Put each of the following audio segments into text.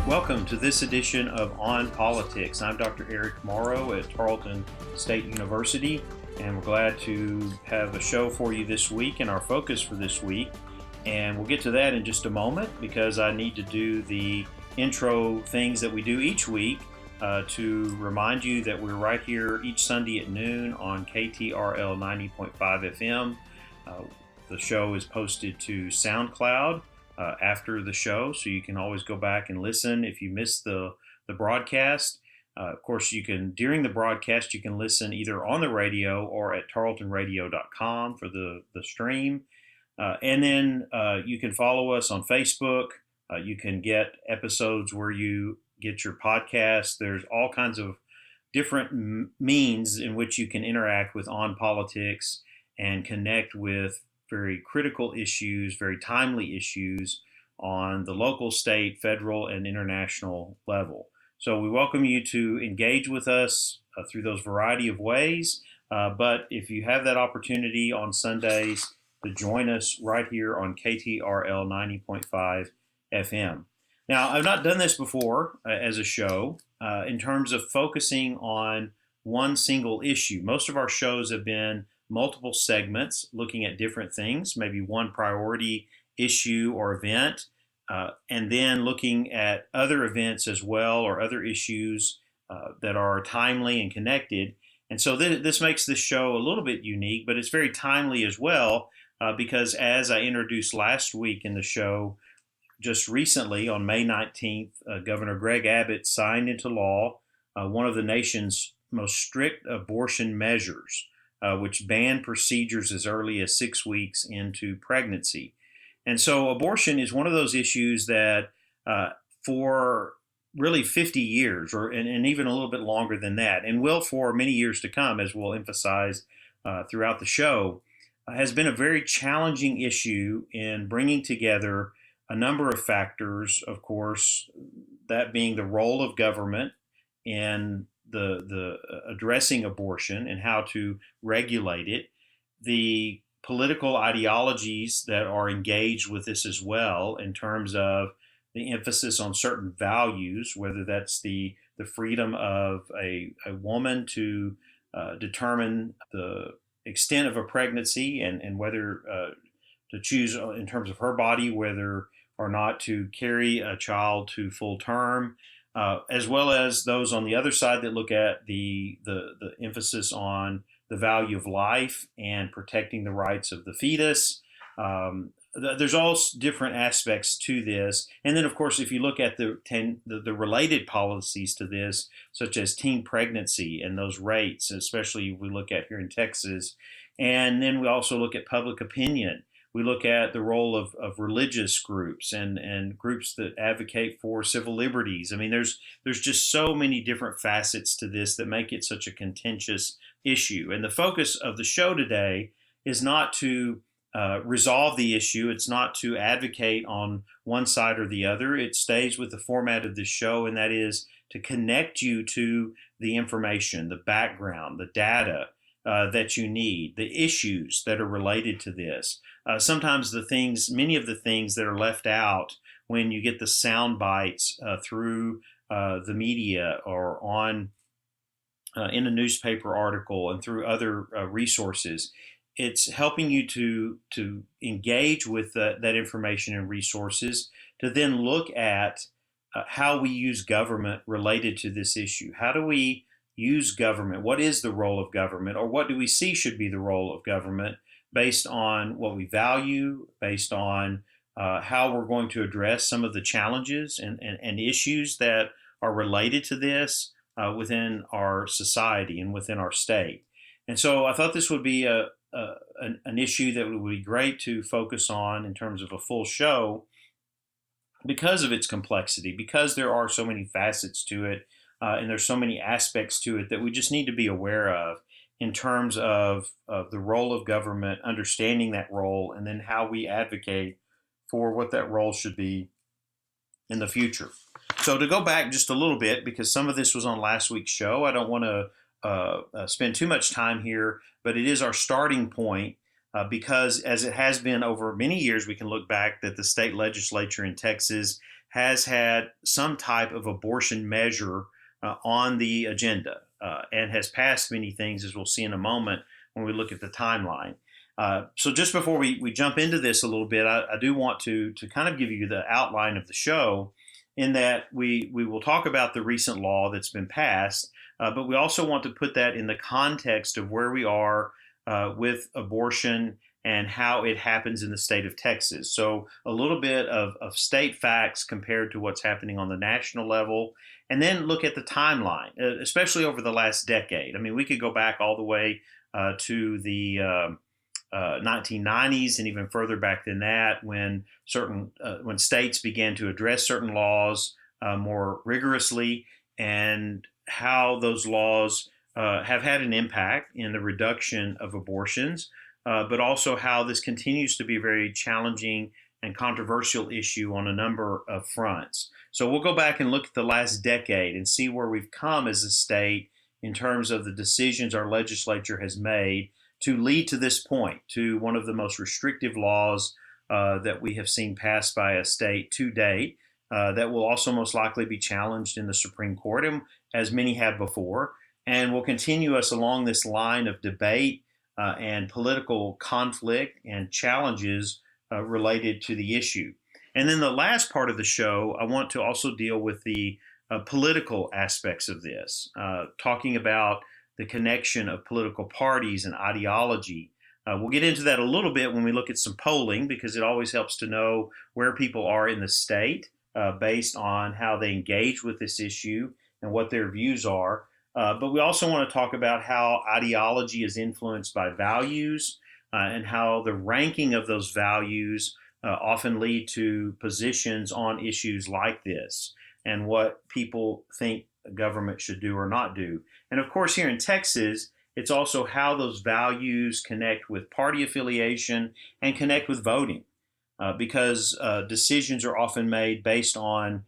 Welcome to this edition of On Politics. I'm Dr. Eric Morrow at Tarleton State University, and we're glad to have a show for you this week and our focus for this week. And we'll get to that in just a moment because I need to do the intro things that we do each week to remind you that we're right here each Sunday at noon on KTRL 90.5 FM. The show is posted to SoundCloud after the show, so you can always go back and listen if you missed the broadcast. Of course, you can, during the broadcast, you can listen either on the radio or at tarletonradio.com for the stream. And then you can follow us on Facebook. You can get episodes where you get your podcast. There's all kinds of different means in which you can interact with On Politics and connect with very critical issues, very timely issues on the local, state, federal, and international level. So we welcome you to engage with us through those variety of ways. But if you have that opportunity on Sundays to join us right here on KTRL 90.5 FM. Now, I've not done this before as a show in terms of focusing on one single issue. Most of our shows have been multiple segments looking at different things, maybe one priority issue or event, and then looking at other events as well or other issues that are timely and connected. And so this makes this show a little bit unique, but it's very timely as well because as I introduced last week in the show, just recently on May 19th, Governor Greg Abbott signed into law one of the nation's most strict abortion measures, which ban procedures as early as 6 weeks into pregnancy. And so abortion is one of those issues that for really 50 years and even a little bit longer than that, and will for many years to come, as we'll emphasize throughout the show, has been a very challenging issue in bringing together a number of factors, of course, that being the role of government in the addressing abortion and how to regulate it, the political ideologies that are engaged with this as well in terms of the emphasis on certain values, whether that's the freedom of a woman to determine the extent of a pregnancy and whether to choose in terms of her body whether or not to carry a child to full term, as well as those on the other side that look at the emphasis on the value of life and protecting the rights of the fetus. There's all different aspects to this. And then, of course, if you look at the related policies to this, such as teen pregnancy and those rates, especially we look at here in Texas, and then we also look at public opinion. We look at the role of religious groups and groups that advocate for civil liberties. I mean, there's just so many different facets to this that make it such a contentious issue. And the focus of the show today is not to resolve the issue. It's not to advocate on one side or the other. It stays with the format of this show, and that is to connect you to the information, the background, the data that you need, the issues that are related to this. Sometimes many of the things that are left out when you get the sound bites through the media or on in a newspaper article and through other resources, it's helping you to engage with that information and resources to then look at how we use government related to this issue. How do we use government? What is the role of government, or what do we see should be the role of government based on what we value, based on how we're going to address some of the challenges and issues that are related to this within our society and within our state. And so I thought this would be an issue that would be great to focus on in terms of a full show because of its complexity, because there are so many facets to it, and there's so many aspects to it that we just need to be aware of in terms of the role of government, understanding that role, and then how we advocate for what that role should be in the future. So to go back just a little bit, because some of this was on last week's show, I don't want to spend too much time here, but it is our starting point because as it has been over many years, we can look back that the state legislature in Texas has had some type of abortion measure on the agenda and has passed many things, as we'll see in a moment when we look at the timeline. So just before we jump into this a little bit, I do want to kind of give you the outline of the show in that we will talk about the recent law that's been passed, but we also want to put that in the context of where we are with abortion and how it happens in the state of Texas. So a little bit of state facts compared to what's happening on the national level, and then look at the timeline, especially over the last decade. I mean, we could go back all the way to the 1990s and even further back than that, when when states began to address certain laws more rigorously, and how those laws have had an impact in the reduction of abortions, but also how this continues to be a very challenging and controversial issue on a number of fronts. So we'll go back and look at the last decade and see where we've come as a state in terms of the decisions our legislature has made to lead to this point, to one of the most restrictive laws that we have seen passed by a state to date, that will also most likely be challenged in the Supreme Court, and as many have before, and will continue us along this line of debate and political conflict and challenges related to the issue. And then the last part of the show, I want to also deal with the political aspects of this, talking about the connection of political parties and ideology. We'll get into that a little bit when we look at some polling, because it always helps to know where people are in the state based on how they engage with this issue and what their views are. But we also want to talk about how ideology is influenced by values and how the ranking of those values often lead to positions on issues like this and what people think government should do or not do. And of course, here in Texas, it's also how those values connect with party affiliation and connect with voting, because decisions are often made based on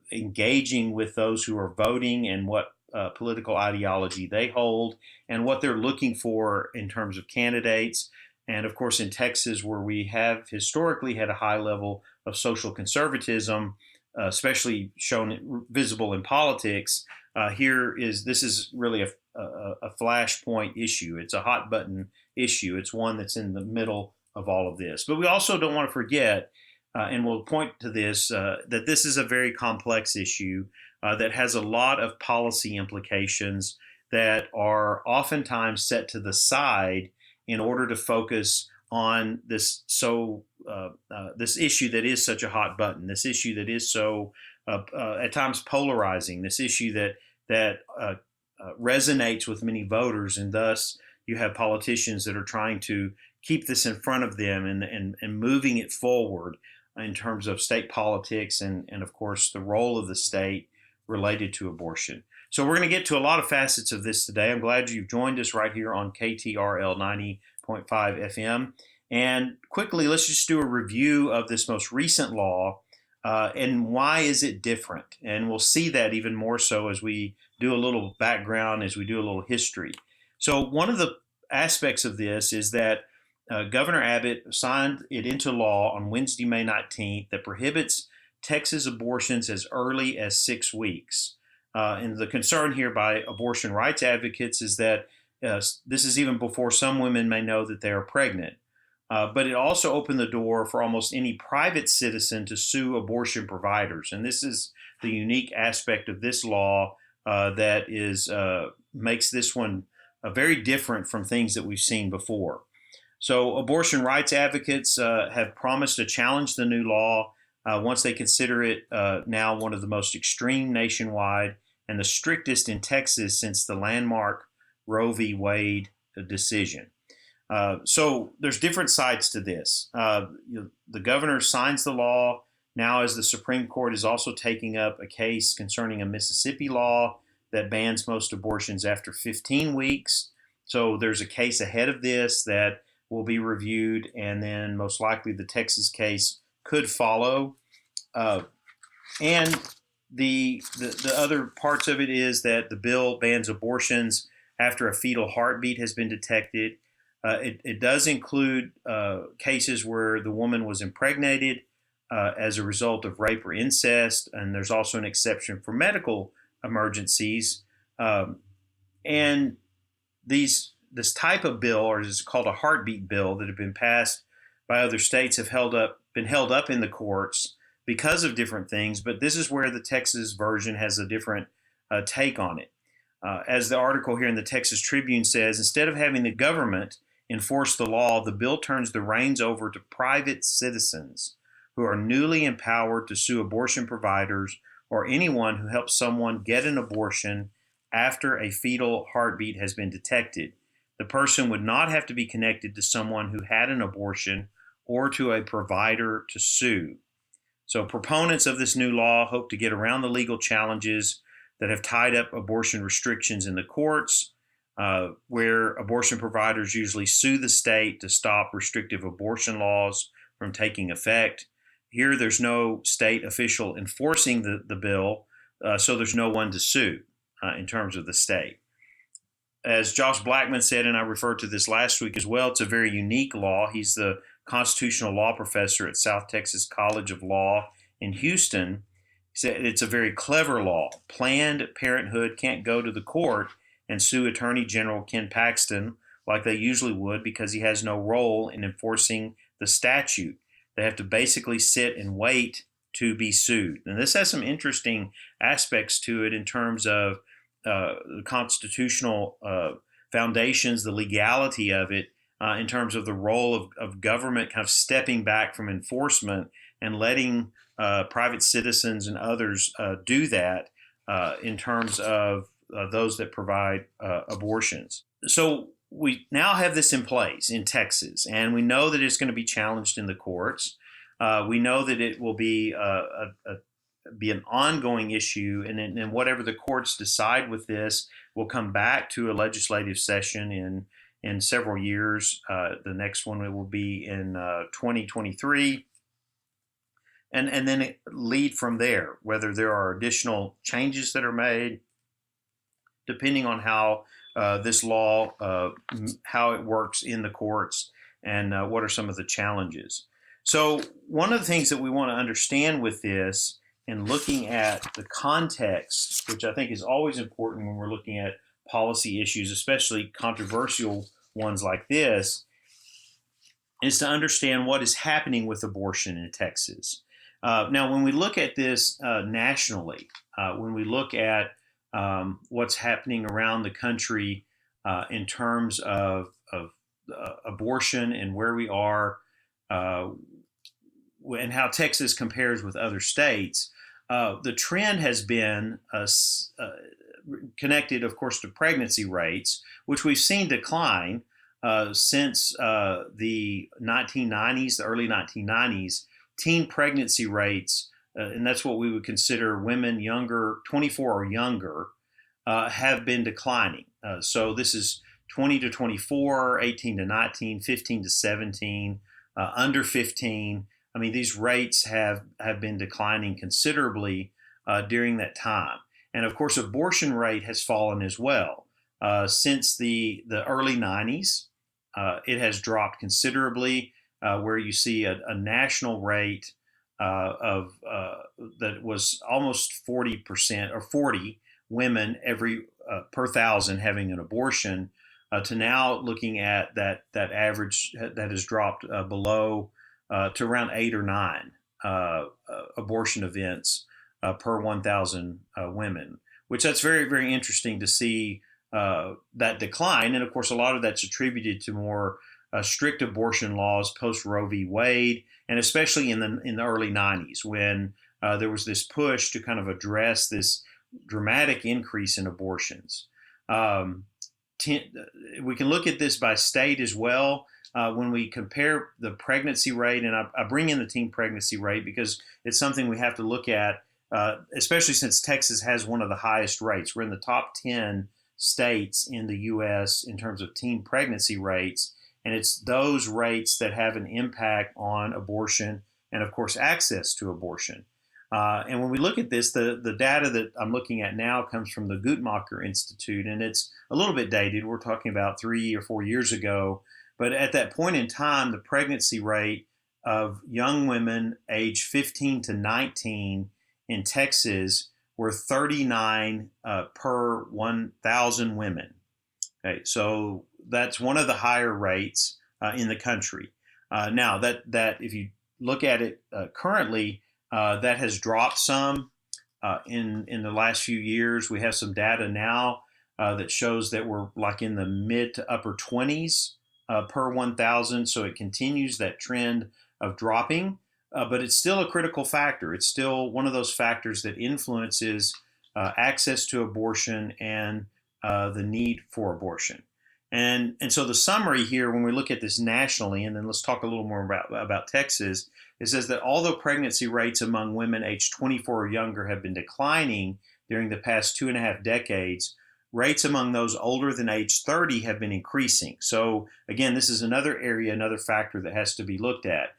engaging with those who are voting and what political ideology they hold and what they're looking for in terms of candidates. And of course, in Texas, where we have historically had a high level of social conservatism, especially shown visible in politics, this is really a flashpoint issue. It's a hot button issue. It's one that's in the middle of all of this. But we also don't want to forget, and we'll point to this, that this is a very complex issue that has a lot of policy implications that are oftentimes set to the side in order to focus on this this issue that is such a hot button, this issue that is so at times polarizing, this issue that resonates with many voters, and thus you have politicians that are trying to keep this in front of them and moving it forward in terms of state politics and of course the role of the state related to abortion. So we're going to get to a lot of facets of this today. I'm glad you've joined us right here on KTRL 90.5 FM. And quickly, let's just do a review of this most recent law and why is it different. And we'll see that even more so as we do a little background, as we do a little history. So one of the aspects of this is that Governor Abbott signed it into law on Wednesday, May 19th, that prohibits Texas abortions as early as 6 weeks. And the concern here by abortion rights advocates is that this is even before some women may know that they are pregnant. But it also opened the door for almost any private citizen to sue abortion providers. And this is the unique aspect of this law that makes this one very different from things that we've seen before. So abortion rights advocates have promised to challenge the new law once they consider it now one of the most extreme nationwide and the strictest in Texas since the landmark Roe v. Wade decision. So there's different sides to this. The governor signs the law now as the Supreme Court is also taking up a case concerning a Mississippi law that bans most abortions after 15 weeks. So there's a case ahead of this that will be reviewed, and then most likely the Texas case could follow. And the other parts of it is that the bill bans abortions after a fetal heartbeat has been detected. It does include cases where the woman was impregnated as a result of rape or incest, and there's also an exception for medical emergencies. And this type of bill, or is called a heartbeat bill, that have been passed by other states, have been held up in the courts because of different things. But this is where the Texas version has a different take on it. As the article here in the Texas Tribune says, instead of having the government enforce the law, the bill turns the reins over to private citizens who are newly empowered to sue abortion providers or anyone who helps someone get an abortion after a fetal heartbeat has been detected. The person would not have to be connected to someone who had an abortion or to a provider to sue. So proponents of this new law hope to get around the legal challenges that have tied up abortion restrictions in the courts, where abortion providers usually sue the state to stop restrictive abortion laws from taking effect. Here, there's no state official enforcing the bill, so there's no one to sue in terms of the state. As Josh Blackman said, and I referred to this last week as well, it's a very unique law. He's the constitutional law professor at South Texas College of Law in Houston. He said it's a very clever law. Planned Parenthood can't go to the court and sue Attorney General Ken Paxton like they usually would because he has no role in enforcing the statute. They have to basically sit and wait to be sued. And this has some interesting aspects to it in terms of the constitutional foundations, the legality of it, in terms of the role of government kind of stepping back from enforcement and letting private citizens and others do that in terms of those that provide abortions. So we now have this in place in Texas, and we know that it's going to be challenged in the courts. We know that it will be an ongoing issue, and whatever the courts decide with this will come back to a legislative session in several years. The next one will be in 2023, and then it lead from there, whether there are additional changes that are made, depending on how this law, how it works in the courts, and what are some of the challenges. So one of the things that we want to understand with this, and looking at the context, which I think is always important when we're looking at policy issues, especially controversial ones like this, is to understand what is happening with abortion in Texas. Now, when we look at this nationally, when we look at what's happening around the country in terms of abortion and where we are, and how Texas compares with other states, the trend has been connected, of course, to pregnancy rates, which we've seen decline since the 1990s, the early 1990s. Teen pregnancy rates, and that's what we would consider women younger, 24 or younger, have been declining. So this is 20 to 24, 18 to 19, 15 to 17, under 15. I mean, these rates have been declining considerably during that time. And of course, abortion rate has fallen as well. Since the early 90s, it has dropped considerably, where you see a national rate of that was almost 40% or 40 women every per thousand having an abortion, to now looking at that average that has dropped below to around 8 or 9 abortion events per 1,000 women, which that's very, very interesting to see that decline. And of course, a lot of that's attributed to more strict abortion laws post Roe v. Wade, and especially in the early 90s when there was this push to kind of address this dramatic increase in abortions. We can look at this by state as well. When we compare the pregnancy rate, and I bring in the teen pregnancy rate because it's something we have to look at, especially since Texas has one of the highest rates. We're in the top 10 states in the U.S. in terms of teen pregnancy rates, and it's those rates that have an impact on abortion and, of course, access to abortion. And when we look at this, the data that I'm looking at now comes from the Guttmacher Institute, and it's a little bit dated. We're talking about 3 or 4 years ago. But at that point in time, the pregnancy rate of young women aged 15 to 19 in Texas were 39 per 1,000 women. Okay, so that's one of the higher rates in the country. Now that if you look at it currently, that has dropped some in the last few years. We have some data now that shows that we're like in the mid to upper 20s per 1,000. So it continues that trend of dropping, but it's still a critical factor. It's still one of those factors that influences access to abortion and the need for abortion. And so the summary here, when we look at this nationally, and then let's talk a little more about Texas, it says that although pregnancy rates among women aged 24 or younger have been declining during the past 2.5 decades, rates among those older than age 30 have been increasing. So again, this is another area, another factor that has to be looked at.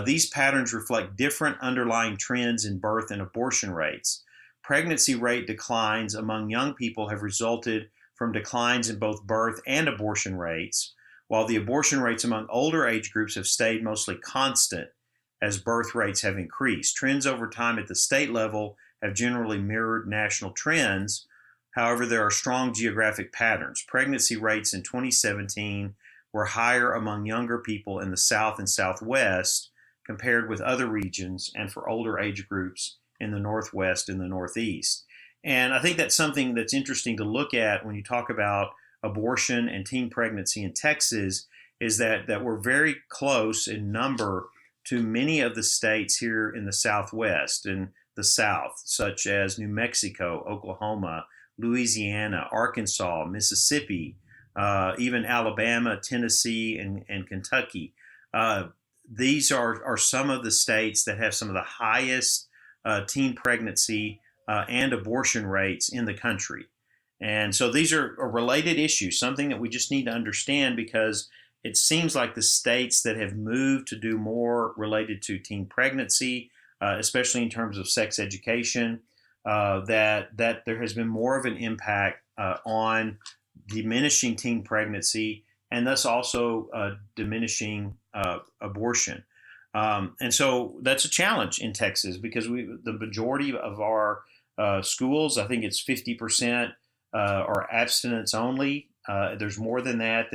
These patterns reflect different underlying trends in birth and abortion rates. Pregnancy rate declines among young people have resulted from declines in both birth and abortion rates, while the abortion rates among older age groups have stayed mostly constant as birth rates have increased. Trends over time at the state level have generally mirrored national trends. However, there are strong geographic patterns. Pregnancy rates in 2017 were higher among younger people in the South and Southwest compared with other regions, and for older age groups in the Northwest and the Northeast. And I think that's something that's interesting to look at when you talk about abortion and teen pregnancy in Texas, is that we're very close in number to many of the states here in the Southwest and the South, such as New Mexico, Oklahoma, Louisiana, Arkansas, Mississippi, even Alabama, Tennessee, and Kentucky. These are some of the states that have some of the highest teen pregnancy and abortion rates in the country. And so these are related issues, something that we just need to understand, because it seems like the states that have moved to do more related to teen pregnancy, especially in terms of sex education, that there has been more of an impact on diminishing teen pregnancy and thus also diminishing abortion. And so that's a challenge in Texas, because the majority of our schools, I think it's 50%, are abstinence only. There's more than that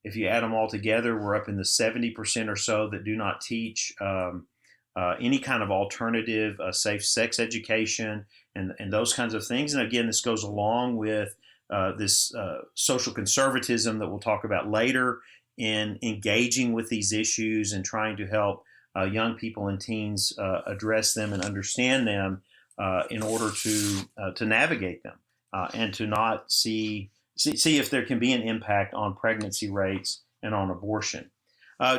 if you add them all together, we're up in the 70% or so that do not teach any kind of alternative safe sex education and those kinds of things. And again, this goes along with this social conservatism that we'll talk about later in engaging with these issues and trying to help young people and teens address them and understand them in order to navigate them and to not see if there can be an impact on pregnancy rates and on abortion.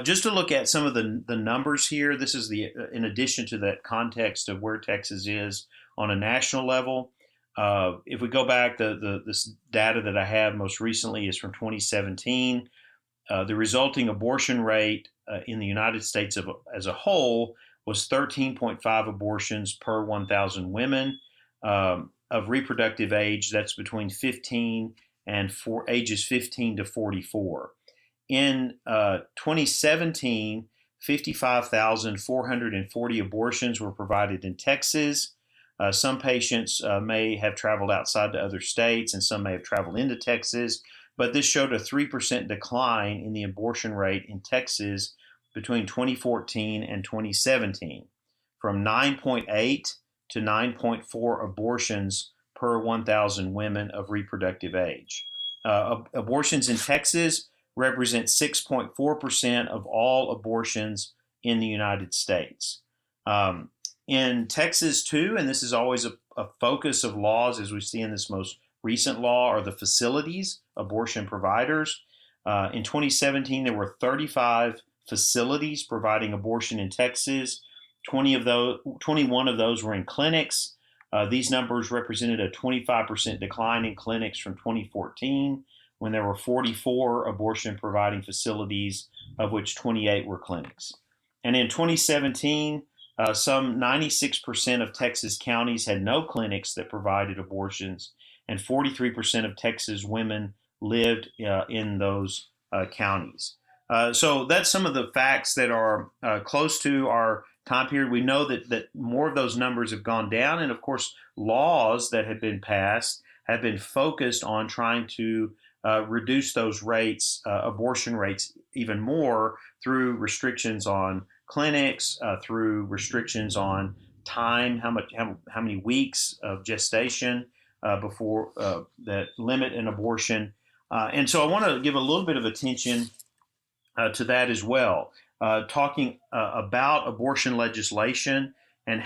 Just to look at some of the numbers here, this is in addition to that context of where Texas is on a national level. If we go back, this data that I have most recently is from 2017. The resulting abortion rate in the United States as a whole was 13.5 abortions per 1,000 women of reproductive age. That's between 15 and ages 15 to 44. In 2017, 55,440 abortions were provided in Texas. Some patients may have traveled outside to other states, and some may have traveled into Texas. But this showed a 3% decline in the abortion rate in Texas between 2014 and 2017, from 9.8 to 9.4 abortions per 1,000 women of reproductive age. Abortions in Texas represent 6.4% of all abortions in the United States. In Texas, too, and this is always a focus of laws, as we see in this most recent law, are the facilities, abortion providers. In 2017, there were 35 facilities providing abortion in Texas. 21 of those were in clinics. These numbers represented a 25% decline in clinics from 2014, when there were 44 abortion providing facilities, of which 28 were clinics. And in 2017, some 96% of Texas counties had no clinics that provided abortions, and 43% of Texas women lived in those counties. So that's some of the facts that are close to our time period. We know that more of those numbers have gone down, and of course, laws that have been passed have been focused on trying to reduce those rates, abortion rates, even more through restrictions on clinics, through restrictions on time, how many weeks of gestation before that limit an abortion. And so I want to give a little bit of attention to that as well, talking about abortion legislation and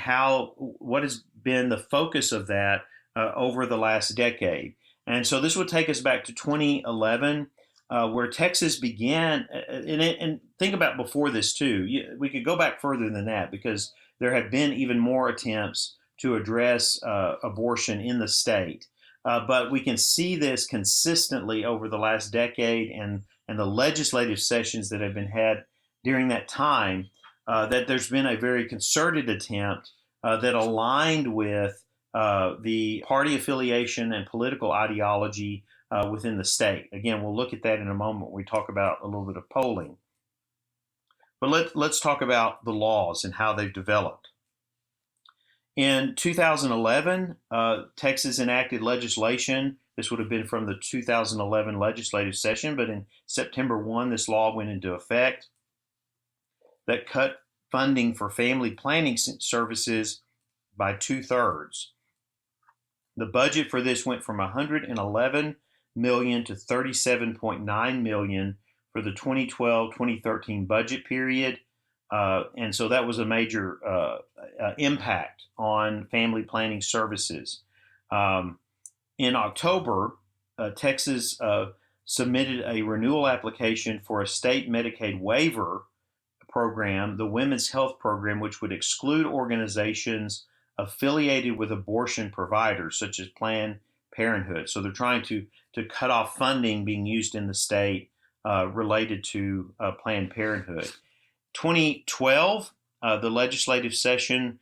what has been the focus of that over the last decade. And so this would take us back to 2011, where Texas began. And think about before this too. We could go back further than that because there have been even more attempts to address abortion in the state. But we can see this consistently over the last decade and the legislative sessions that have been had during that time, that there's been a very concerted attempt that aligned with the party affiliation and political ideology within the state. Again, we'll look at that in a moment when we talk about a little bit of polling. But let's talk about the laws and how they've developed. In 2011, Texas enacted legislation. This would have been from the 2011 legislative session, but in September 1, this law went into effect that cut funding for family planning services by 2/3. The budget for this went from $111 million to $37.9 million for the 2012-2013 budget period. And so that was a major impact on family planning services. In October, Texas submitted a renewal application for a state Medicaid waiver program, the Women's Health Program, which would exclude organizations affiliated with abortion providers, such as Planned Parenthood. So they're trying to cut off funding being used in the state related to Planned Parenthood. 2012, the legislative session,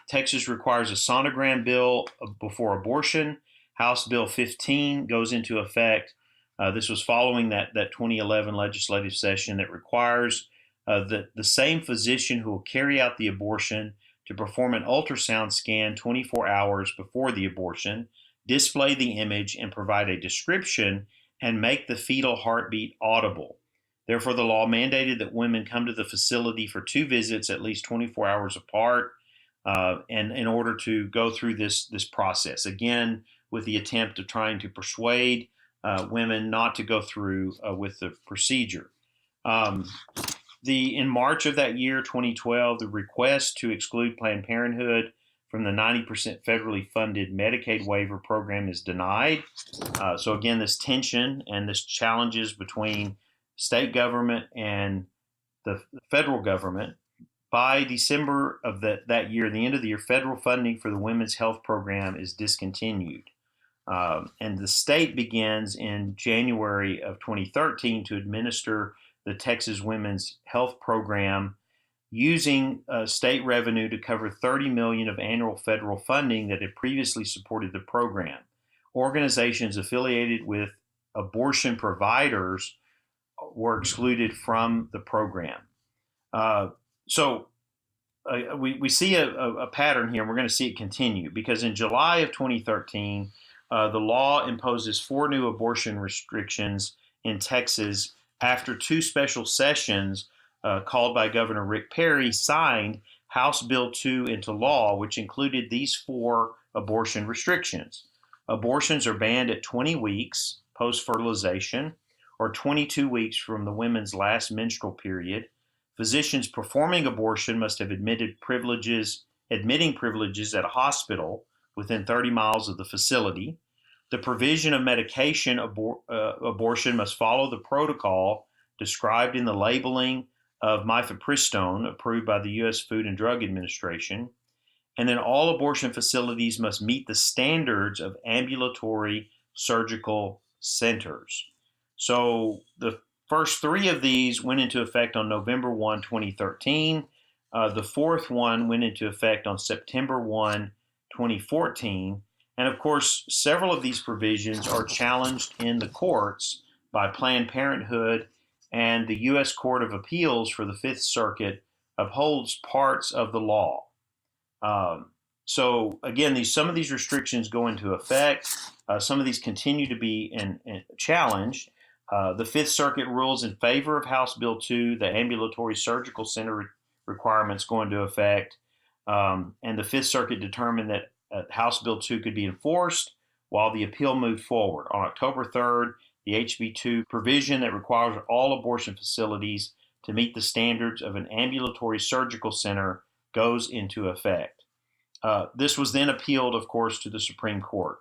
Texas requires a sonogram bill before abortion. House Bill 15 goes into effect. This was following that 2011 legislative session that requires the same physician who will carry out the abortion to perform an ultrasound scan 24 hours before the abortion, display the image, and provide a description and make the fetal heartbeat audible. Therefore, the law mandated that women come to the facility for 2 visits at least 24 hours apart, and in order to go through this process, again, with the attempt of trying to persuade women not to go through with the procedure. In March of that year, 2012, the request to exclude Planned Parenthood from the 90% federally funded Medicaid waiver program is denied. So again, this tension and this challenges between state government and the federal government. By December of that year, the end of the year, federal funding for the Women's Health Program is discontinued. And the state begins in January of 2013 to administer the Texas Women's Health Program using state revenue to cover $30 million of annual federal funding that had previously supported the program. Organizations affiliated with abortion providers were excluded from the program. So we see a pattern here, and we're going to see it continue, because in July of 2013, the law imposes 4 new abortion restrictions in Texas after 2 special sessions called by Governor Rick Perry signed House Bill 2 into law, which included these 4 abortion restrictions. Abortions are banned at 20 weeks post-fertilization or 22 weeks from the woman's last menstrual period. Physicians performing abortion must have admitting privileges at a hospital within 30 miles of the facility. The provision of medication abortion must follow the protocol described in the labeling of mifepristone approved by the U.S. Food and Drug Administration. And then all abortion facilities must meet the standards of ambulatory surgical centers. So the first 3 of these went into effect on November 1, 2013. The 4th one went into effect on September 1, 2014. And of course, several of these provisions are challenged in the courts by Planned Parenthood and the U.S. Court of Appeals for the Fifth Circuit upholds parts of the law. So again, some of these restrictions go into effect. Some of these continue to be challenged. The Fifth Circuit rules in favor of House Bill 2. The ambulatory surgical center requirements go into effect. And the Fifth Circuit determined that House Bill 2 could be enforced while the appeal moved forward. On October 3rd, the HB 2 provision that requires all abortion facilities to meet the standards of an ambulatory surgical center goes into effect. This was then appealed, of course, to the Supreme Court.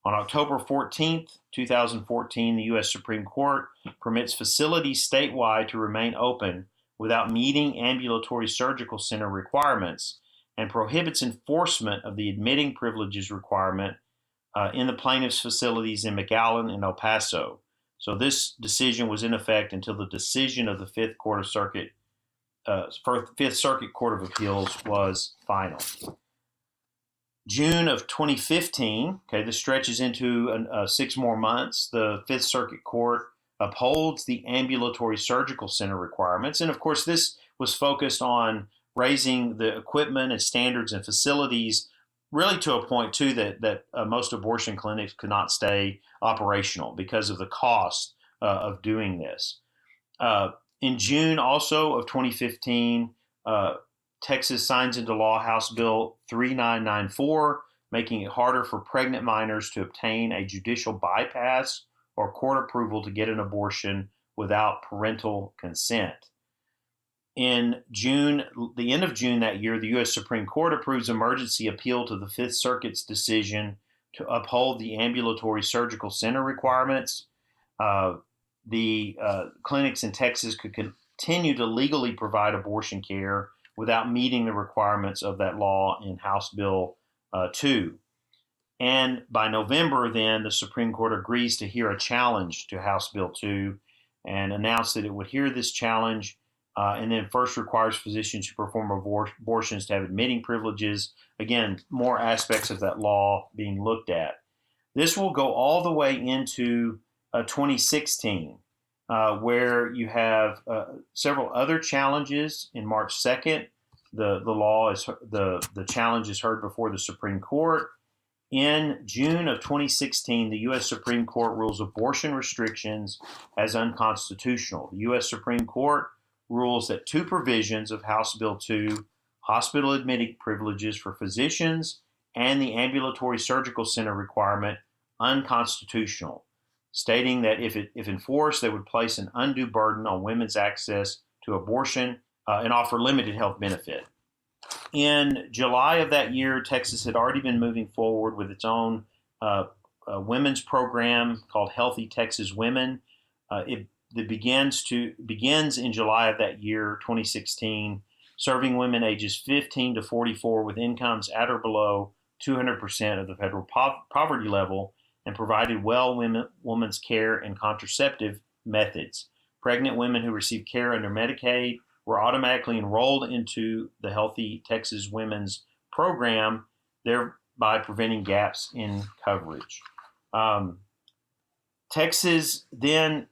On October 14th, 2014, the U.S. Supreme Court permits facilities statewide to remain open without meeting ambulatory surgical center requirements and prohibits enforcement of the admitting privileges requirement in the plaintiff's facilities in McAllen and El Paso. So this decision was in effect until the decision of the Fifth Circuit Court of Appeals was final. June of 2015, this stretches into 6 more months, the Fifth Circuit Court upholds the ambulatory surgical center requirements. And of course, this was focused on raising the equipment and standards and facilities really to a point, too, that most abortion clinics could not stay operational because of the cost of doing this. In June also of 2015, Texas signs into law House Bill 3994, making it harder for pregnant minors to obtain a judicial bypass or court approval to get an abortion without parental consent. In June, the end of June that year, the U.S. Supreme Court approves emergency appeal to the Fifth Circuit's decision to uphold the ambulatory surgical center requirements. The clinics in Texas could continue to legally provide abortion care without meeting the requirements of that law in House Bill 2. And by November, then, the Supreme Court agrees to hear a challenge to House Bill 2 and announced that it would hear this challenge and then first requires physicians who perform abortions to have admitting privileges. Again, more aspects of that law being looked at. This will go all the way into 2016. Where you have several other challenges. In March 2nd, the challenge is heard before the Supreme Court. In June of 2016, the U.S. Supreme Court rules abortion restrictions as unconstitutional. The U.S. Supreme Court rules that 2 provisions of House Bill 2, hospital admitting privileges for physicians and the ambulatory surgical center requirement, unconstitutional, stating that if enforced, they would place an undue burden on women's access to abortion and offer limited health benefit. In July of that year, Texas had already been moving forward with its own women's program called Healthy Texas Women. It begins in July of that year, 2016, serving women ages 15 to 44 with incomes at or below 200% of the federal poverty level, and provided women's care and contraceptive methods. Pregnant women who received care under Medicaid were automatically enrolled into the Healthy Texas Women's program, thereby preventing gaps in coverage. Texas then,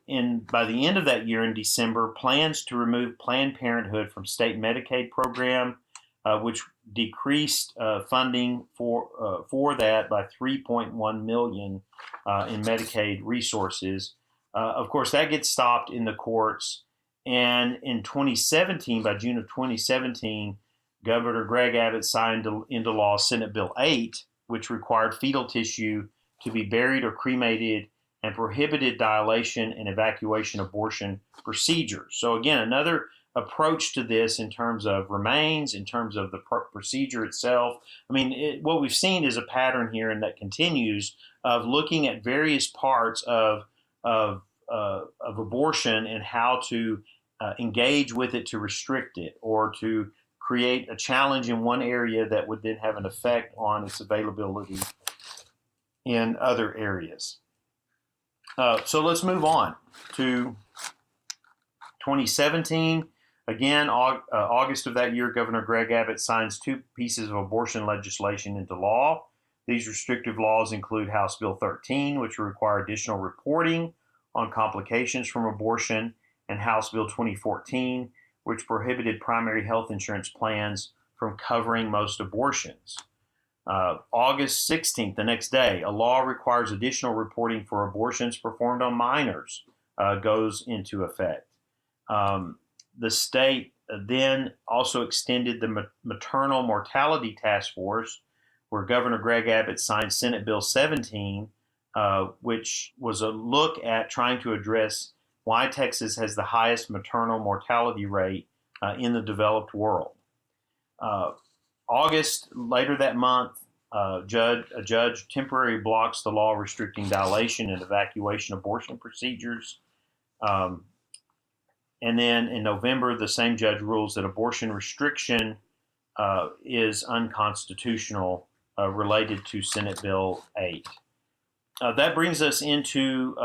by the end of that year in December, plans to remove Planned Parenthood from state Medicaid program, which decreased funding for that by $3.1 million in Medicaid resources. Of course, that gets stopped in the courts. And in 2017, by June of 2017, Governor Greg Abbott signed into law Senate Bill 8, which required fetal tissue to be buried or cremated and prohibited dilation and evacuation abortion procedures. So again, another approach to this in terms of remains, in terms of the procedure itself. I mean, what we've seen is a pattern here, and that continues, of looking at various parts of abortion and how to engage with it to restrict it or to create a challenge in one area that would then have an effect on its availability in other areas. So let's move on to 2017. Again, August of that year, Governor Greg Abbott signs 2 pieces of abortion legislation into law. These restrictive laws include House Bill 13, which will require additional reporting on complications from abortion, and House Bill 2014, which prohibited primary health insurance plans from covering most abortions. August 16th, the next day, a law requires additional reporting for abortions performed on minors goes into effect. The state then also extended the Maternal Mortality Task Force, where Governor Greg Abbott signed Senate Bill 17, which was a look at trying to address why Texas has the highest maternal mortality rate in the developed world. August, later that month, a judge temporarily blocks the law restricting dilation and evacuation abortion procedures. And then in November, the same judge rules that abortion restriction is unconstitutional related to Senate Bill 8. That brings us into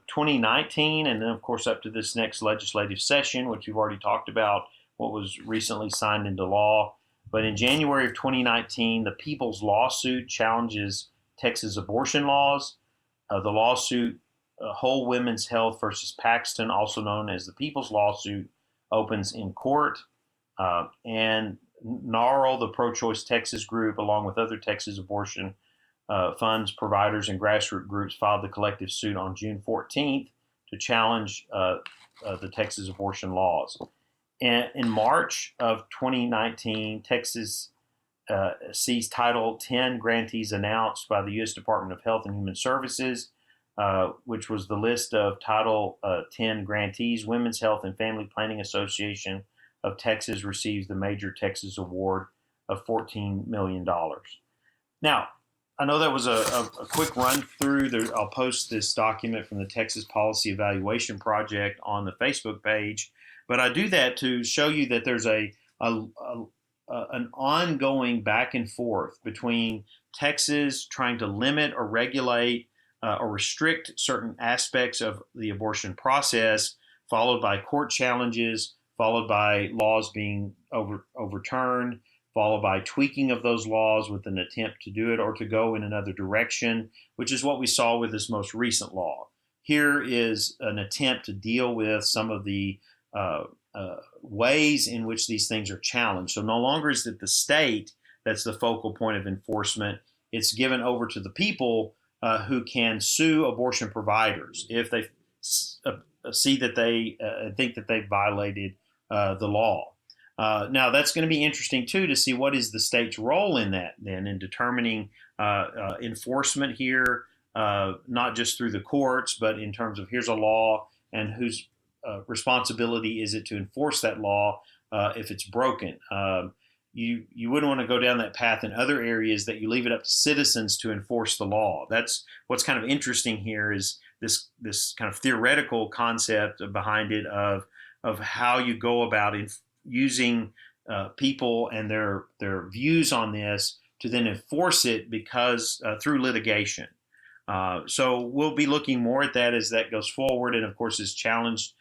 2019, and then, of course, up to this next legislative session, which we've already talked about, what was recently signed into law. But in January of 2019, the People's Lawsuit challenges Texas abortion laws. The lawsuit, Whole Women's Health versus Paxton, also known as the People's Lawsuit, opens in court. And Morrow, the pro-choice Texas group, along with other Texas abortion funds, providers, and grassroots groups, filed the collective suit on June 14th to challenge the Texas abortion laws. And in March of 2019, Texas sees Title X grantees announced by the U.S. Department of Health and Human Services, which was the list of Title X grantees. Women's Health and Family Planning Association of Texas receives the Major Texas Award of $14 million. Now, I know that was a quick run through. I'll post this document from the Texas Policy Evaluation Project on the Facebook page, but I do that to show you that there's an ongoing back and forth between Texas trying to limit or regulate or restrict certain aspects of the abortion process, followed by court challenges, followed by laws being overturned, followed by tweaking of those laws with an attempt to do it or to go in another direction, which is what we saw with this most recent law. Here is an attempt to deal with some of the ways in which these things are challenged. So no longer is it the state that's the focal point of enforcement. It's given over to the people who can sue abortion providers if they see that they think that they violated the law. Now, that's going to be interesting, too, to see what is the state's role in that, then, in determining enforcement here, not just through the courts, but in terms of here's a law and whose responsibility is it to enforce that law if it's broken. You wouldn't want to go down that path in other areas that you leave it up to citizens to enforce the law. That's what's kind of interesting here is this kind of theoretical concept behind it of how you go about using people and their views on this to then enforce it because through litigation. So we'll be looking more at that as that goes forward and, of course, is challenged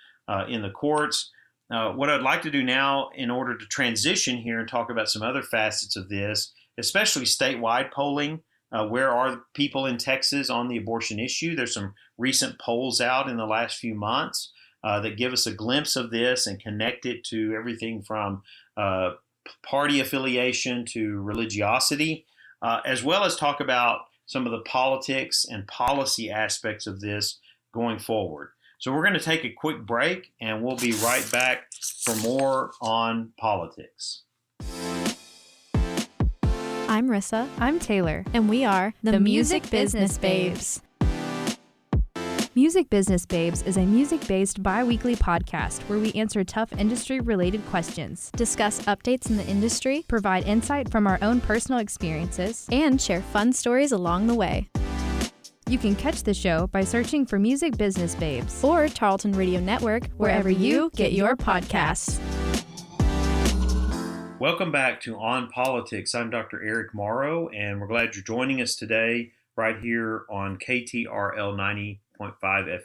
in the courts. What I'd like to do now in order to transition here and talk about some other facets of this, especially statewide polling, where are people in Texas on the abortion issue? There's some recent polls out in the last few months that give us a glimpse of this and connect it to everything from party affiliation to religiosity, as well as talk about some of the politics and policy aspects of this going forward. So we're going to take a quick break, and we'll be right back for more on politics. I'm Rissa. I'm Taylor. And we are the Music Business Babes. Music Business Babes is a music-based bi-weekly podcast where we answer tough industry-related questions, discuss updates in the industry, provide insight from our own personal experiences, and share fun stories along the way. You can catch the show by searching for Music Business Babes or Tarleton Radio Network, wherever you get your podcasts. Welcome back to On Politics. I'm Dr. Eric Morrow, and we're glad you're joining us today right here on KTRL 90.5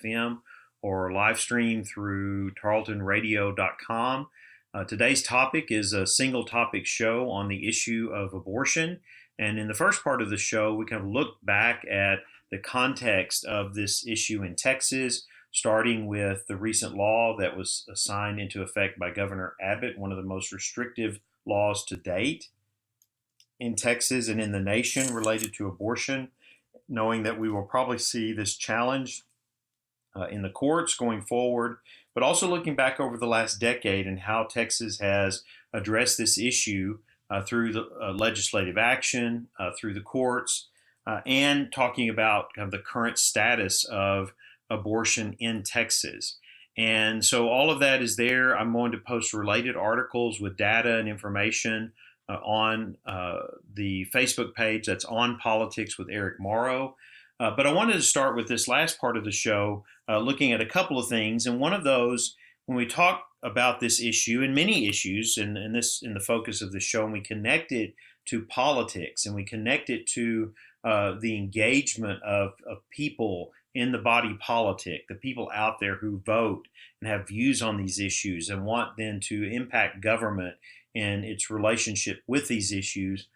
FM or live stream through tarletonradio.com. Today's topic is a single topic show on the issue of abortion. And in the first part of the show, we kind of look back at the context of this issue in Texas, starting with the recent law that was signed into effect by Governor Abbott, one of the most restrictive laws to date in Texas and in the nation related to abortion, knowing that we will probably see this challenge in the courts going forward, but also looking back over the last decade and how Texas has addressed this issue through the legislative action, through the courts, and talking about kind of the current status of abortion in Texas. And so all of that is there. I'm going to post related articles with data and information on the Facebook page that's On Politics with Eric Morrow. But I wanted to start with this last part of the show, looking at a couple of things. And one of those, when we talk about this issue and many issues, and this in the focus of the show, and we connect it to politics and we connect it to the engagement of people in the body politic, the people out there who vote and have views on these issues and want then to impact government in its relationship with these issues.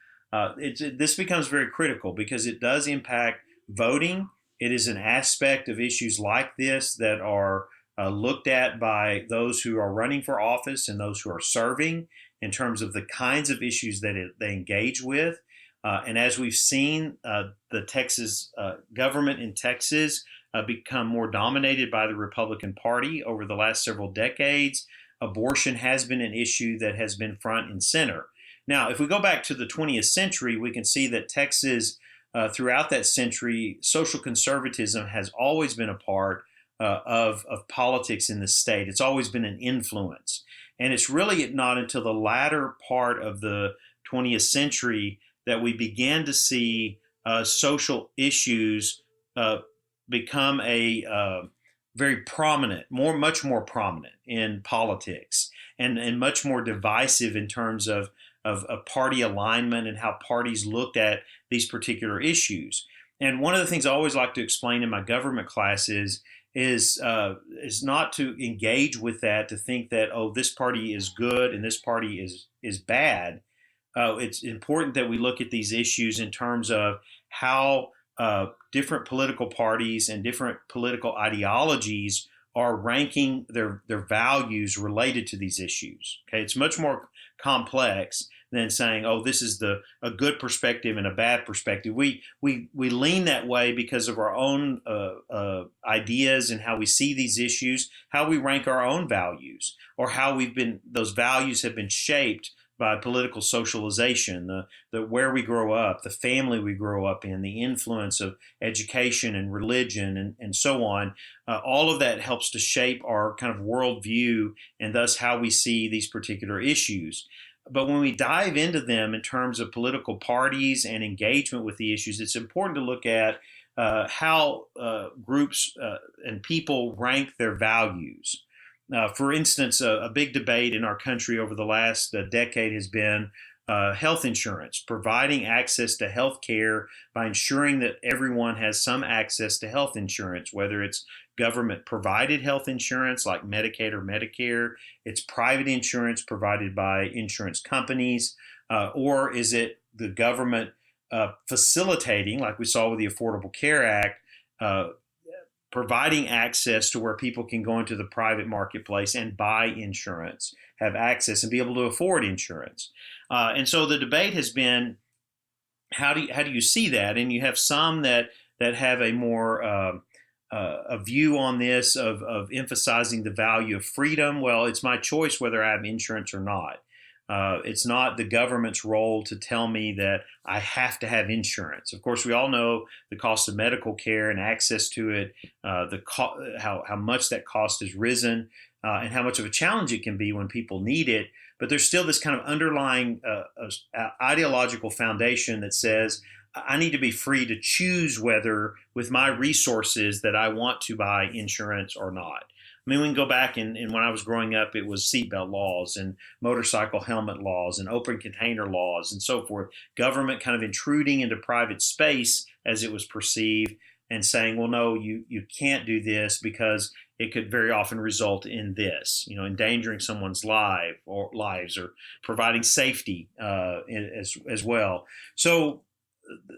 This becomes very critical because it does impact voting. It is an aspect of issues like this that are looked at by those who are running for office and those who are serving in terms of the kinds of issues that they engage with. And as we've seen, the Texas government in Texas become more dominated by the Republican Party over the last several decades, abortion has been an issue that has been front and center. Now, if we go back to the 20th century, we can see that Texas, throughout that century, social conservatism has always been a part of politics in the state. It's always been an influence. And it's really not until the latter part of the 20th century that we began to see social issues become a very prominent, much more prominent in politics, and much more divisive in terms of party alignment and how parties looked at these particular issues. And one of the things I always like to explain in my government classes is not to engage with that, to think that, oh, this party is good and this party is bad. It's important that we look at these issues in terms of how different political parties and different political ideologies are ranking their values related to these issues. Okay, it's much more complex than saying, oh, this is a good perspective and a bad perspective. We lean that way because of our own ideas and how we see these issues, how we rank our own values, or how those values have been shaped by political socialization, the where we grow up, the family we grow up in, the influence of education and religion and so on. All of that helps to shape our kind of worldview and thus how we see these particular issues. But when we dive into them in terms of political parties and engagement with the issues, it's important to look at how groups and people rank their values. For instance, a big debate in our country over the last decade has been health insurance, providing access to health care by ensuring that everyone has some access to health insurance, whether it's government provided health insurance like Medicaid or Medicare, it's private insurance provided by insurance companies, or is it the government facilitating, like we saw with the Affordable Care Act, providing access to where people can go into the private marketplace and buy insurance, have access and be able to afford insurance. And so the debate has been, how do you see that? And you have some that have a more a view on this of emphasizing the value of freedom. Well, it's my choice whether I have insurance or not. It's not the government's role to tell me that I have to have insurance. Of course, we all know the cost of medical care and access to it, how much that cost has risen, and how much of a challenge it can be when people need it. But there's still this kind of underlying ideological foundation that says, I need to be free to choose whether, with my resources, that I want to buy insurance or not. I mean, we can go back and when I was growing up, it was seatbelt laws and motorcycle helmet laws and open container laws and so forth. Government kind of intruding into private space as it was perceived and saying, well, no, you can't do this because it could very often result in this, endangering someone's lives or providing safety as well. So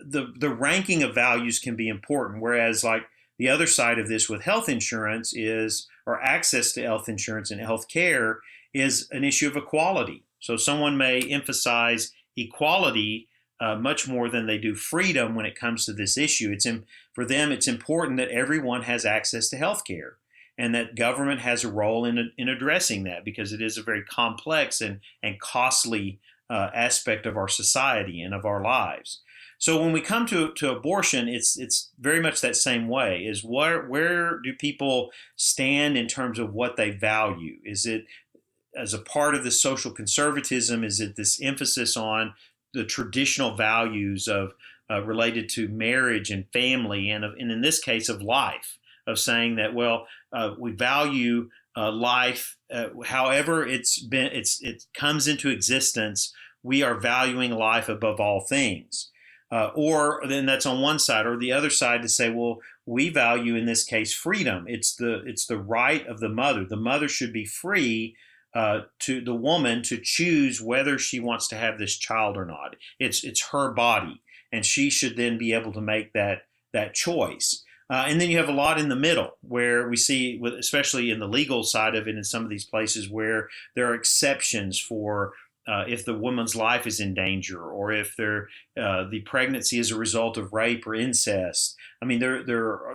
the ranking of values can be important, whereas like the other side of this with health insurance is, or access to health insurance and health care, is an issue of equality. So someone may emphasize equality much more than they do freedom when it comes to this issue. For them, it's important that everyone has access to health care and that government has a role in addressing that, because it is a very complex and costly aspect of our society and of our lives. So when we come to abortion, it's very much that same way. Is where do people stand in terms of what they value? Is it as a part of the social conservatism? Is it this emphasis on the traditional values of related to marriage and family, and in this case of life, of saying that, well, we value life, however it comes into existence. We are valuing life above all things. Or then that's on one side, or the other side to say, well, we value in this case freedom. It's the right of the mother. The mother should be free to the woman to choose whether she wants to have this child or not. It's her body, and she should then be able to make that choice. And then you have a lot in the middle where we see, especially in the legal side of it, in some of these places where there are exceptions for if the woman's life is in danger, or if the pregnancy is a result of rape or incest. I mean, there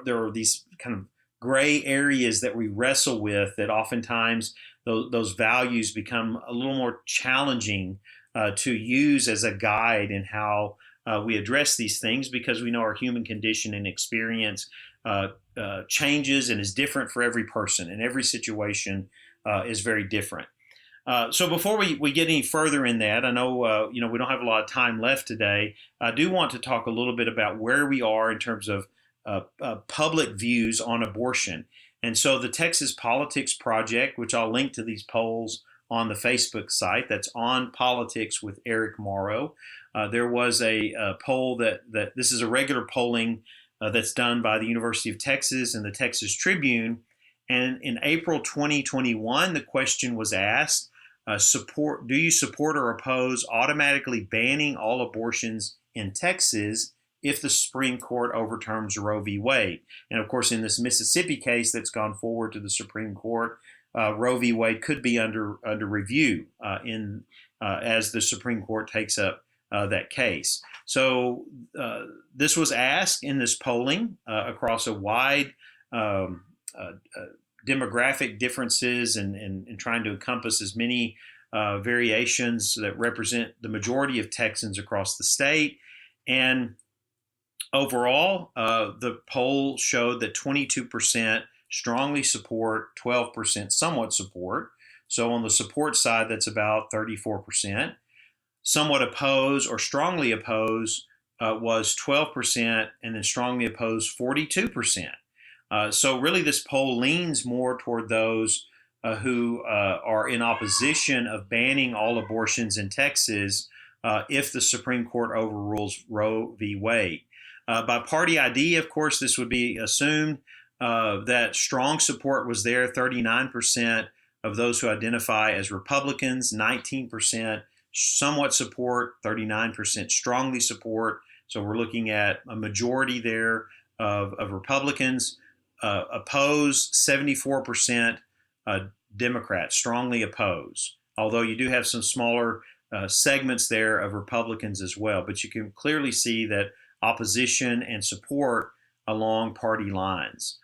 are these kind of gray areas that we wrestle with, that oftentimes those values become a little more challenging to use as a guide in how we address these things, because we know our human condition and experience changes and is different for every person, and every situation is very different. So before we get any further in that, I know we don't have a lot of time left today. I do want to talk a little bit about where we are in terms of public views on abortion. And so the Texas Politics Project, which I'll link to these polls on the Facebook site, that's On Politics with Eric Morrow. There was a poll that this is a regular polling that's done by the University of Texas and the Texas Tribune. And in April 2021, the question was asked, do you support or oppose automatically banning all abortions in Texas if the Supreme Court overturns Roe v. Wade? And of course, in this Mississippi case that's gone forward to the Supreme Court, Roe v. Wade could be under review as the Supreme Court takes up that case. So this was asked in this polling across a wide demographic differences and trying to encompass as many variations that represent the majority of Texans across the state. And overall, the poll showed that 22% strongly support, 12% somewhat support. So on the support side, that's about 34%. Somewhat oppose or strongly oppose was 12%, and then strongly oppose 42%. So really this poll leans more toward those who are in opposition of banning all abortions in Texas if the Supreme Court overrules Roe v. Wade. By party ID, of course, this would be assumed that strong support was there. 39% of those who identify as Republicans, 19% somewhat support, 39% strongly support. So we're looking at a majority there of Republicans. Oppose, 74% Democrats strongly oppose, although you do have some smaller segments there of Republicans as well. But you can clearly see that opposition and support along party lines.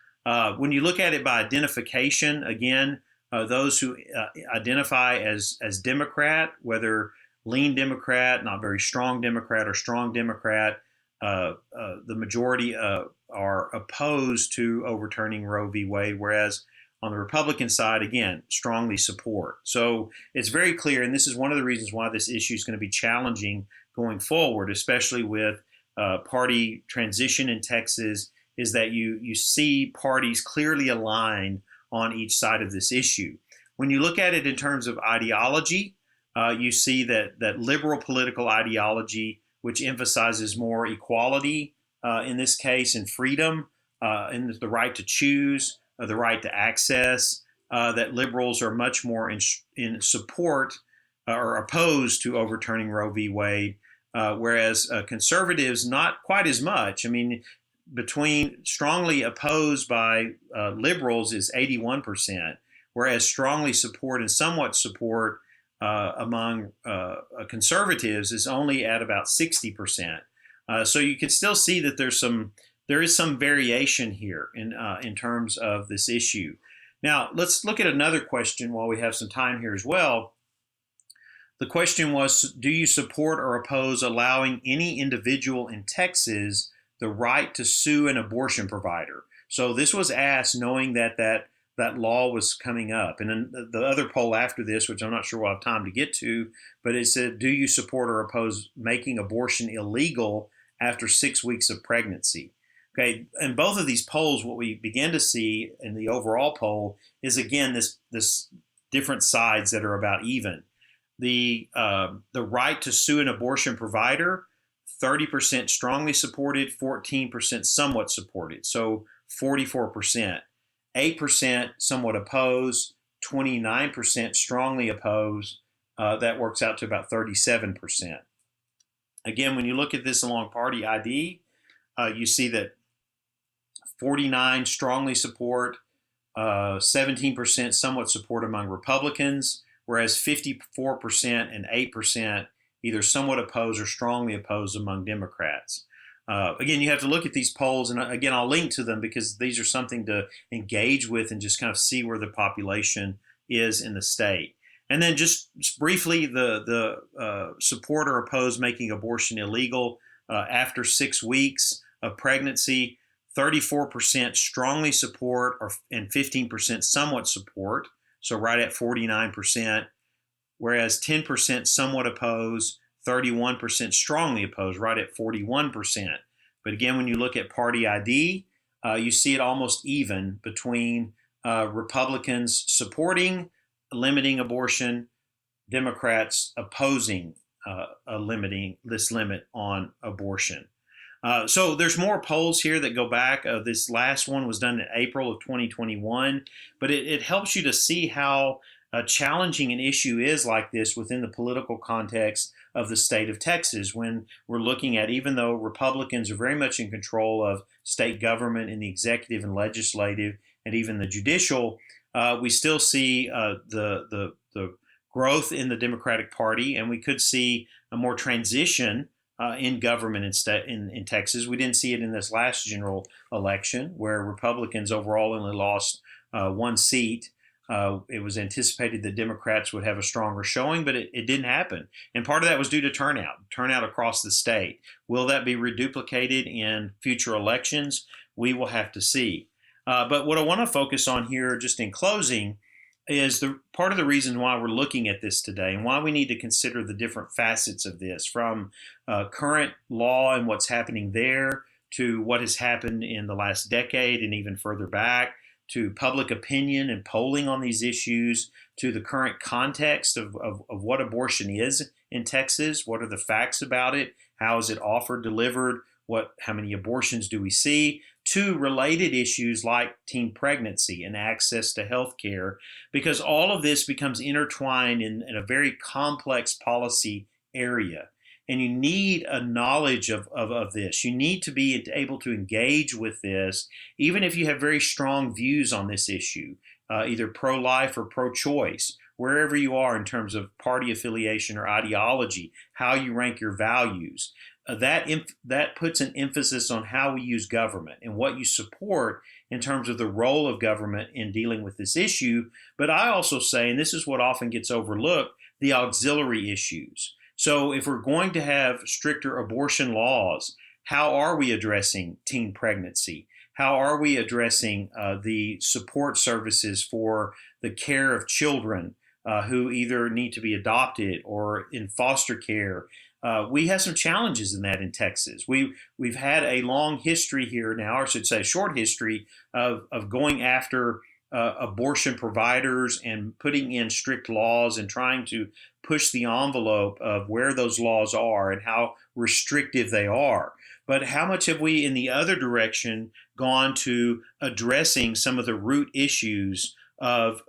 When you look at it by identification, again, those who identify as Democrat, whether lean Democrat, not very strong Democrat, or strong Democrat, the majority are opposed to overturning Roe v. Wade, whereas on the Republican side, again, strongly support. So it's very clear, and this is one of the reasons why this issue is going to be challenging going forward, especially with party transition in Texas, is that you see parties clearly aligned on each side of this issue. When you look at it in terms of ideology, you see that liberal political ideology, which emphasizes more equality in this case, and freedom, and the right to choose, the right to access, that liberals are much more in support or opposed to overturning Roe v. Wade, whereas conservatives not quite as much. I mean, between strongly opposed by liberals is 81%, whereas strongly support and somewhat support among conservatives is only at about 60%. So you can still see that there is some variation here in terms of this issue. Now, let's look at another question while we have some time here as well. The question was, do you support or oppose allowing any individual in Texas the right to sue an abortion provider? So this was asked knowing that law was coming up. And then the other poll after this, which I'm not sure we'll have time to get to, but it said, do you support or oppose making abortion illegal after 6 weeks of pregnancy? Okay, in both of these polls, what we begin to see in the overall poll is, again, this different sides that are about even. The right to sue an abortion provider, 30% strongly supported, 14% somewhat supported, so 44%. 8% somewhat opposed, 29% strongly opposed. That works out to about 37%. Again, when you look at this along party ID, you see that 49 strongly support, 17% somewhat support among Republicans, whereas 54% and 8% either somewhat opposed or strongly opposed among Democrats. Again, you have to look at these polls, and again, I'll link to them because these are something to engage with and just kind of see where the population is in the state. And then just briefly, the support or oppose making abortion illegal after 6 weeks of pregnancy, 34% strongly support and 15% somewhat support, so right at 49%, whereas 10% somewhat oppose, 31% strongly opposed, right at 41%. But again, when you look at party ID, you see it almost even between Republicans supporting limiting abortion, Democrats opposing limiting this limit on abortion. So there's more polls here that go back. This last one was done in April of 2021, but it helps you to see how challenging an issue is like this within the political context of the state of Texas, when we're looking at, even though Republicans are very much in control of state government in the executive and legislative and even the judicial, we still see the growth in the Democratic Party, and we could see a more transition in government in Texas. We didn't see it in this last general election, where Republicans overall only lost one seat. It was anticipated that Democrats would have a stronger showing, but it didn't happen. And part of that was due to turnout across the state. Will that be reduplicated in future elections? We will have to see. But what I want to focus on here, just in closing, is the part of the reason why we're looking at this today and why we need to consider the different facets of this, from current law and what's happening there to what has happened in the last decade and even further back, to public opinion and polling on these issues, to the current context of what abortion is in Texas. What are the facts about it? How is it offered, delivered? How many abortions do we see? To related issues like teen pregnancy and access to health care, because all of this becomes intertwined in a very complex policy area. And you need a knowledge of this. You need to be able to engage with this, even if you have very strong views on this issue, either pro-life or pro-choice, wherever you are in terms of party affiliation or ideology, how you rank your values. That puts an emphasis on how we use government and what you support in terms of the role of government in dealing with this issue. But I also say, and this is what often gets overlooked, the auxiliary issues. So if we're going to have stricter abortion laws, how are we addressing teen pregnancy? How are we addressing the support services for the care of children who either need to be adopted or in foster care? We have some challenges in that in Texas. We've had a long history here now, or I should say a short history, of going after abortion providers and putting in strict laws and trying to push the envelope of where those laws are and how restrictive they are. But how much have we, in the other direction, gone to addressing some of the root issues of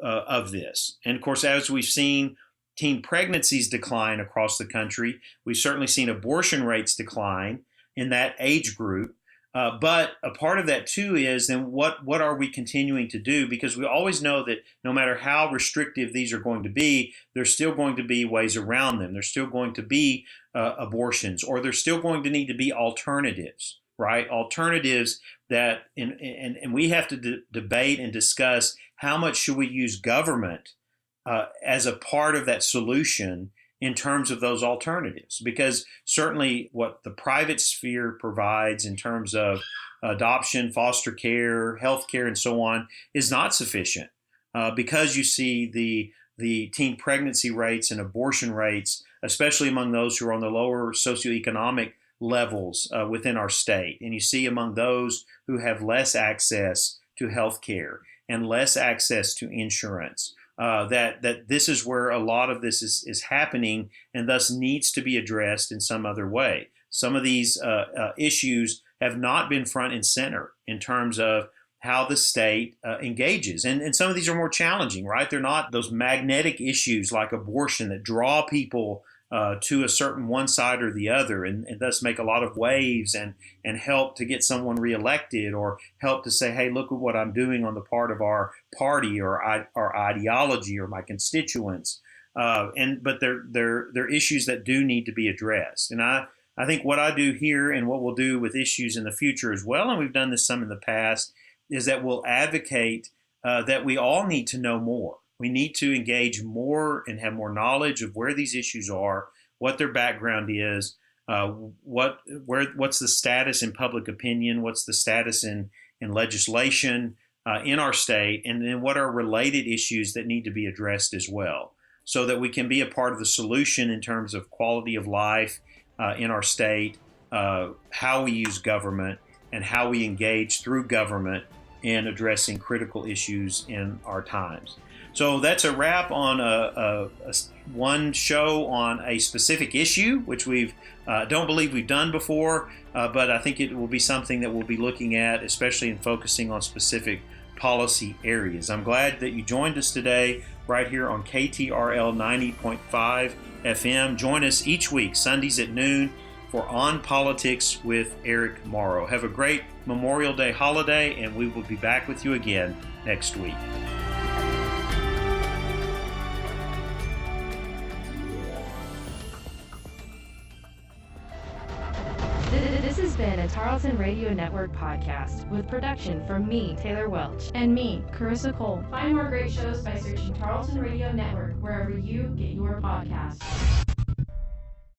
this? And of course, as we've seen teen pregnancies decline across the country, we've certainly seen abortion rates decline in that age group. But a part of that too is then what are we continuing to do? Because we always know that no matter how restrictive these are going to be, there's still going to be ways around them. There's still going to be abortions, or there's still going to need to be alternatives, right? Alternatives that, and we have to debate and discuss how much should we use government as a part of that solution in terms of those alternatives, because certainly what the private sphere provides in terms of adoption, foster care, healthcare, and so on is not sufficient, because you see the teen pregnancy rates and abortion rates, especially among those who are on the lower socioeconomic levels within our state, and you see among those who have less access to healthcare and less access to insurance. That this is where a lot of this is happening, and thus needs to be addressed in some other way. Some of these issues have not been front and center in terms of how the state engages. And some of these are more challenging, right? They're not those magnetic issues like abortion that draw people to a certain one side or the other, and thus make a lot of waves and help to get someone reelected, or help to say, hey, look at what I'm doing on the part of our party or our ideology or my constituents. But they're issues that do need to be addressed. And I think what I do here and what we'll do with issues in the future as well, and we've done this some in the past, is that we'll advocate that we all need to know more. We need to engage more and have more knowledge of where these issues are, what their background is, what's the status in public opinion, what's the status in legislation in our state, and then what are related issues that need to be addressed as well, so that we can be a part of the solution in terms of quality of life in our state, how we use government, and how we engage through government in addressing critical issues in our times. So that's a wrap on one show on a specific issue, which we've don't believe we've done before, but I think it will be something that we'll be looking at, especially in focusing on specific policy areas. I'm glad that you joined us today right here on KTRL 90.5 FM. Join us each week, Sundays at noon, for On Politics with Eric Morrow. Have a great Memorial Day holiday, and we will be back with you again next week. This has been a Tarleton Radio Network podcast with production from me, Taylor Welch. And me, Carissa Cole. Find more great shows by searching Tarleton Radio Network wherever you get your podcasts.